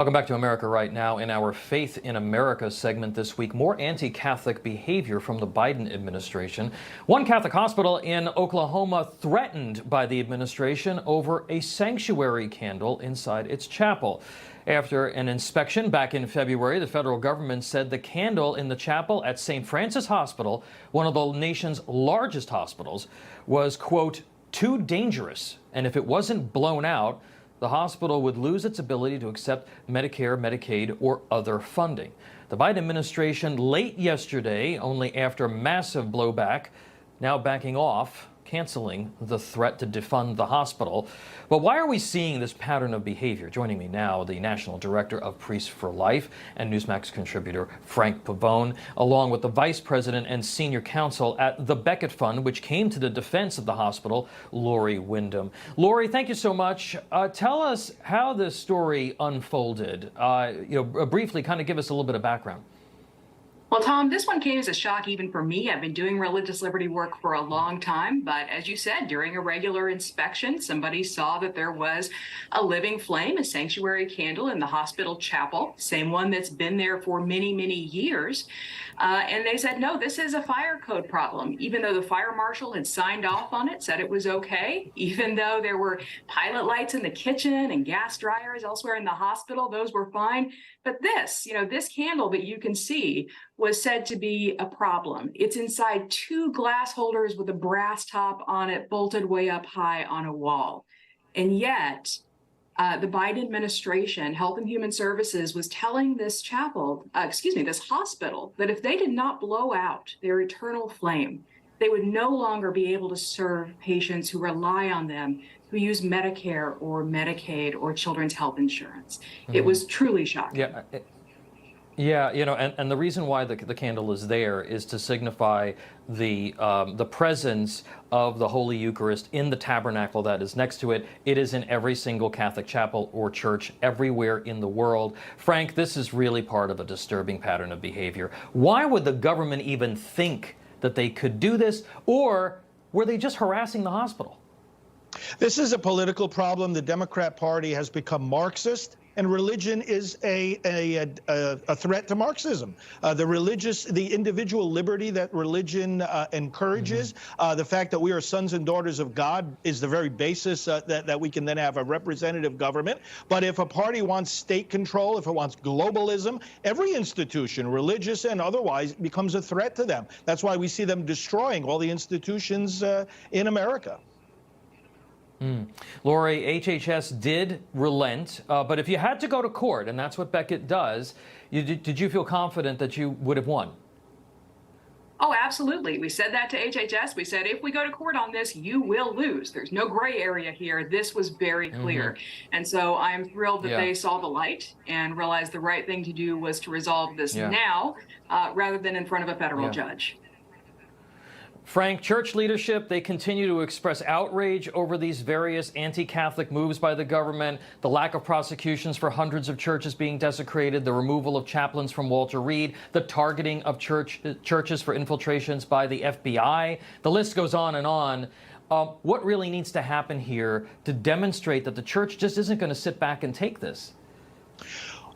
Welcome back to America Right Now. In our Faith in America segment this week, more anti-Catholic behavior from the Biden administration. One Catholic hospital in Oklahoma threatened by the administration over a sanctuary candle inside its chapel. After an inspection back in February, the federal government said the candle in the chapel at St. Francis Hospital, one of the nation's largest hospitals, was, quote, too dangerous. And if it wasn't blown out, the hospital would lose its ability to accept Medicare, Medicaid, or other funding. The Biden administration late yesterday, only after massive blowback, now backing off, canceling the threat to defund the hospital. But why are we seeing this pattern of behavior? Joining me now, the National Director of Priests for Life and Newsmax contributor Frank Pavone, along with the Vice President and Senior Counsel at the Becket Fund, which came to the defense of the hospital, Lori Windham. Lori, thank you so much. Tell us how this story unfolded. Briefly, kind of give us a little bit of background. Well, Tom, this one came as a shock even for me. I've been doing religious liberty work for a long time, but as you said, during a regular inspection, somebody saw that there was a living flame, a sanctuary candle in the hospital chapel, same one that's been there for many, many years. And they said, no, this is a fire code problem, even though the fire marshal had signed off on it, said it was okay, even though there were pilot lights in the kitchen and gas dryers elsewhere in the hospital, those were fine. But this candle that you can see was said to be a problem. It's inside two glass holders with a brass top on it, bolted way up high on a wall. And yet, the Biden administration, Health and Human Services, was telling this this hospital, that if they did not blow out their eternal flame, they would no longer be able to serve patients who rely on them, who use Medicare or Medicaid or children's health insurance. Mm-hmm. It was truly shocking. Yeah, and the reason why the candle is there is to signify the presence of the Holy Eucharist in the tabernacle that is next to it. It is in every single Catholic chapel or church everywhere in the world. Frank, this is really part of a disturbing pattern of behavior. Why would the government even think that they could do this, or were they just harassing the hospital? This is a political problem. The Democrat Party has become Marxist, and religion is a threat to Marxism. The individual liberty that religion encourages, the fact that we are sons and daughters of God is the very basis that we can then have a representative government. But if a party wants state control, if it wants globalism, every institution, religious and otherwise, becomes a threat to them. That's why we see them destroying all the institutions in America. Lori, HHS did relent, but if you had to go to court, and that's what Becket does, did you feel confident that you would have won? Oh, absolutely. We said that to HHS. We said, if we go to court on this, you will lose. There's no gray area here. This was very clear. And so I'm thrilled that they saw the light and realized the right thing to do was to resolve this now rather than in front of a federal judge. Frank, church leadership, they continue to express outrage over these various anti-Catholic moves by the government, the lack of prosecutions for hundreds of churches being desecrated, the removal of chaplains from Walter Reed, the targeting of churches for infiltrations by the FBI. The list goes on and on. What really needs to happen here to demonstrate that the church just isn't going to sit back and take this?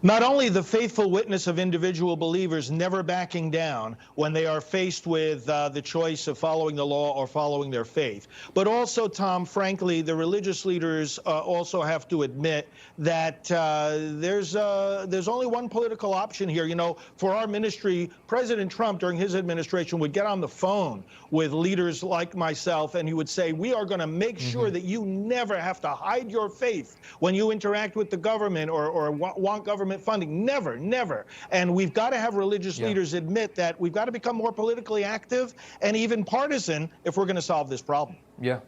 Not only the faithful witness of individual believers never backing down when they are faced with the choice of following the law or following their faith, but also, Tom, frankly, the religious leaders also have to admit that there's only one political option here. You know, for our ministry, President Trump, during his administration, would get on the phone with leaders like myself, and he would say, we are going to make sure that you never have to hide your faith when you interact with the government or want government funding. Never, never. And we've got to have religious leaders admit that we've got to become more politically active and even partisan if we're going to solve this problem. Yeah.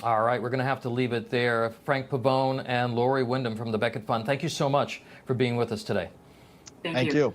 All right, we're going to have to leave it there. Frank Pavone and Lori Windham from the Becket Fund, thank you so much for being with us today. Thank you.